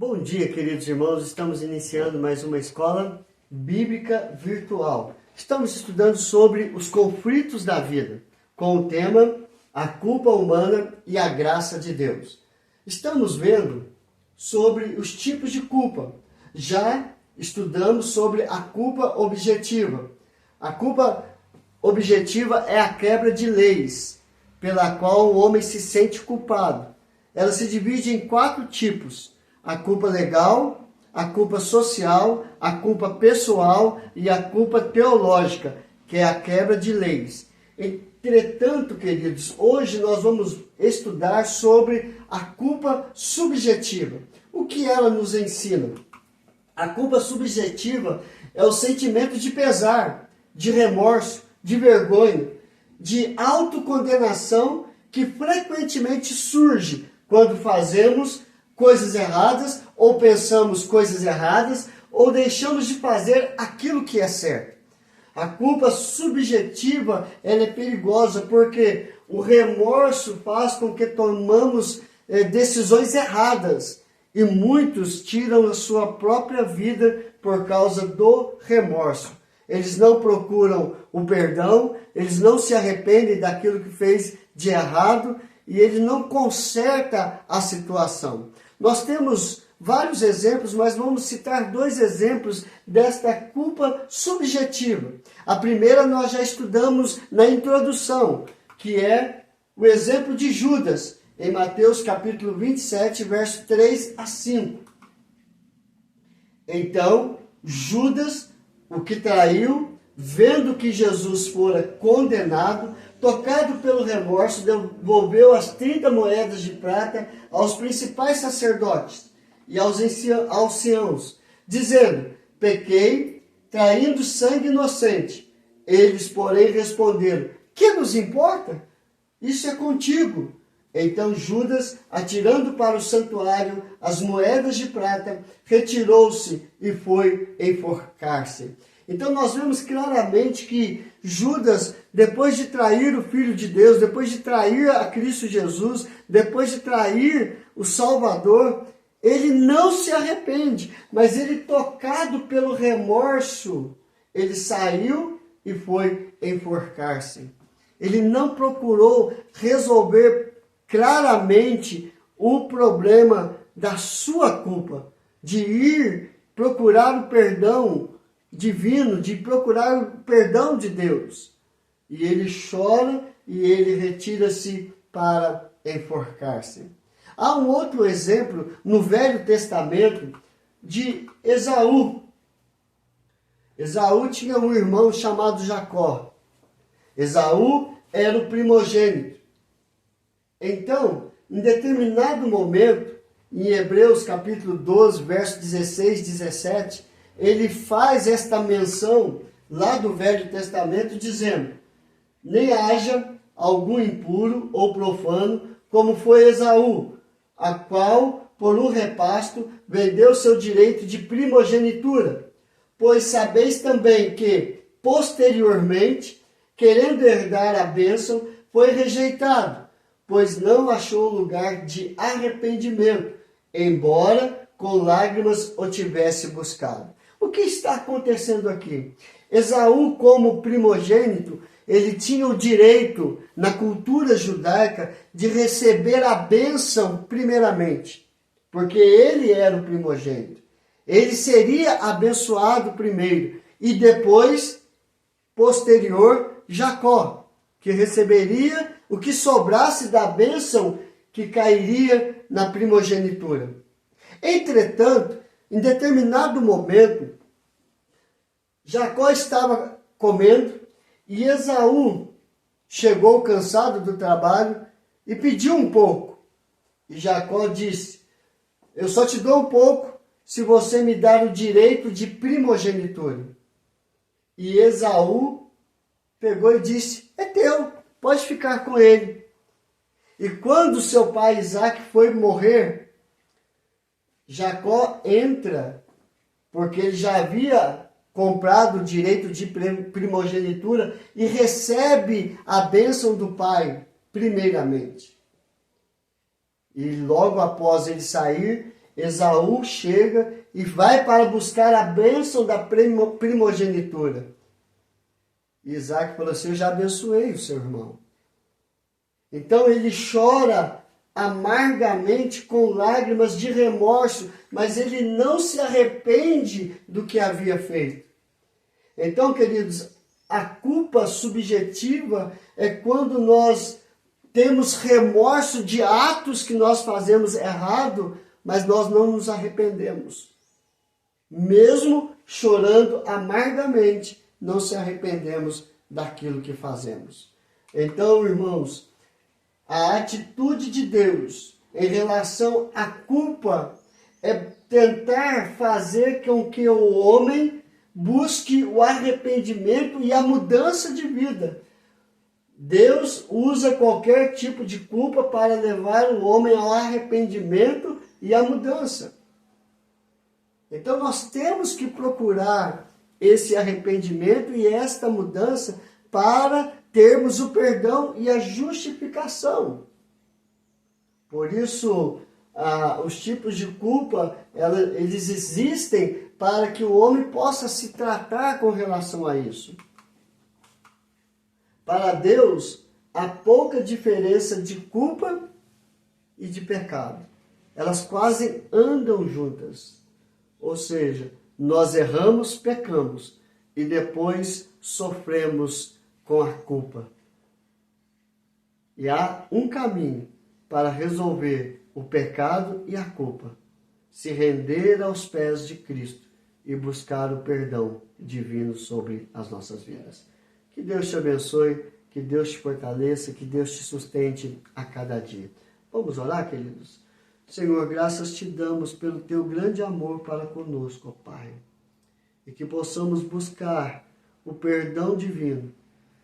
Bom dia, queridos irmãos. Estamos iniciando mais uma escola bíblica virtual. Estamos estudando sobre os conflitos da vida, com o tema A Culpa Humana e a Graça de Deus. Estamos vendo sobre os tipos de culpa. Já estudamos sobre a culpa objetiva. A culpa objetiva é a quebra de leis, pela qual o homem se sente culpado. Ela se divide em 4 tipos: a culpa legal, a culpa social, a culpa pessoal e a culpa teológica, que é a quebra de leis. Entretanto, queridos, hoje nós vamos estudar sobre a culpa subjetiva. O que ela nos ensina? A culpa subjetiva é o sentimento de pesar, de remorso, de vergonha, de autocondenação que frequentemente surge quando fazemos coisas erradas, ou pensamos coisas erradas, ou deixamos de fazer aquilo que é certo. A culpa subjetiva, ela é perigosa porque o remorso faz com que tomamos decisões erradas, e muitos tiram a sua própria vida por causa do remorso. Eles não procuram o perdão, eles não se arrependem daquilo que fez de errado, e ele não conserta a situação. Nós temos vários exemplos, mas vamos citar 2 exemplos desta culpa subjetiva. A primeira nós já estudamos na introdução, que é o exemplo de Judas, em Mateus capítulo 27, verso 3 a 5. Então, Judas, o que traiu, vendo que Jesus fora condenado, tocado pelo remorso, devolveu as 30 moedas de prata aos principais sacerdotes e aos anciãos, dizendo: pequei, traindo sangue inocente. Eles, porém, responderam: que nos importa? Isso é contigo. Então Judas, atirando para o santuário as moedas de prata, retirou-se e foi enforcar-se. Então nós vemos claramente que Judas, depois de trair o Filho de Deus, depois de trair a Cristo Jesus, depois de trair o Salvador, ele não se arrepende, mas ele, tocado pelo remorso, ele saiu e foi enforcar-se. Ele não procurou resolver claramente o problema da sua culpa, de ir procurar o perdão divino, de procurar o perdão de Deus. E ele chora e ele retira-se para enforcar-se. Há um outro exemplo no Velho Testamento de Esaú. Esaú tinha um irmão chamado Jacó. Esaú era o primogênito. Então, em determinado momento, em Hebreus capítulo 12, verso 16 e 17, ele faz esta menção lá do Velho Testamento, dizendo: nem haja algum impuro ou profano, como foi Esaú, a qual, por um repasto, vendeu seu direito de primogenitura. Pois sabeis também que, posteriormente, querendo herdar a bênção, foi rejeitado, pois não achou lugar de arrependimento, embora com lágrimas o tivesse buscado. O que está acontecendo aqui? Esaú, como primogênito, ele tinha o direito, na cultura judaica, de receber a bênção primeiramente, porque ele era o primogênito. Ele seria abençoado primeiro, e depois, posterior, Jacó, que receberia o que sobrasse da bênção que cairia na primogenitura. Entretanto, em determinado momento, Jacó estava comendo e Esaú chegou cansado do trabalho e pediu um pouco. E Jacó disse: eu só te dou um pouco se você me dar o direito de primogenitura. E Esaú pegou e disse: é teu, pode ficar com ele. E quando seu pai Isaque foi morrer, Jacó entra, porque ele já havia comprado o direito de primogenitura, e recebe a bênção do pai primeiramente. E logo após ele sair, Esaú chega e vai para buscar a bênção da primogenitura. Isaac falou assim: eu já abençoei o seu irmão. Então ele chora amargamente com lágrimas de remorso, mas ele não se arrepende do que havia feito. Então, queridos, a culpa subjetiva é quando nós temos remorso de atos que nós fazemos errado, mas nós não nos arrependemos. Mesmo chorando amargamente, não se arrependemos daquilo que fazemos. Então, irmãos, a atitude de Deus em relação à culpa é tentar fazer com que o homem busque o arrependimento e a mudança de vida. Deus usa qualquer tipo de culpa para levar o homem ao arrependimento e à mudança. Então nós temos que procurar esse arrependimento e esta mudança para termos o perdão e a justificação. Por isso, os tipos de culpa, eles existem para que o homem possa se tratar com relação a isso. Para Deus, há pouca diferença de culpa e de pecado. Elas quase andam juntas. Ou seja, nós erramos, pecamos e depois sofremos com a culpa. E há um caminho para resolver o pecado e a culpa: se render aos pés de Cristo e buscar o perdão divino sobre as nossas vidas. Que Deus te abençoe, que Deus te fortaleça, que Deus te sustente a cada dia. Vamos orar, queridos? Senhor, graças te damos pelo teu grande amor para conosco, ó Pai. E que possamos buscar o perdão divino.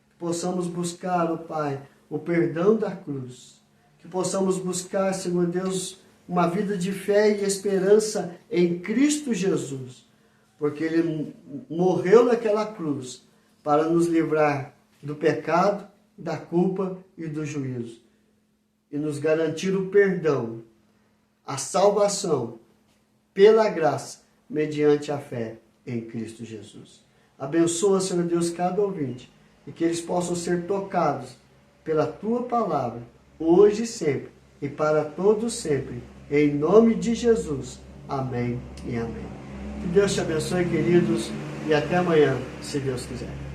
Que possamos buscar, ó Pai, o perdão da cruz. Que possamos buscar, Senhor Deus, uma vida de fé e esperança em Cristo Jesus. Porque Ele morreu naquela cruz para nos livrar do pecado, da culpa e do juízo. E nos garantir o perdão, a salvação, pela graça, mediante a fé em Cristo Jesus. Abençoa, Senhor Deus, cada ouvinte, e que eles possam ser tocados pela Tua palavra, hoje e sempre, e para todos sempre, em nome de Jesus. Amém e amém. Que Deus te abençoe, queridos, e até amanhã, se Deus quiser.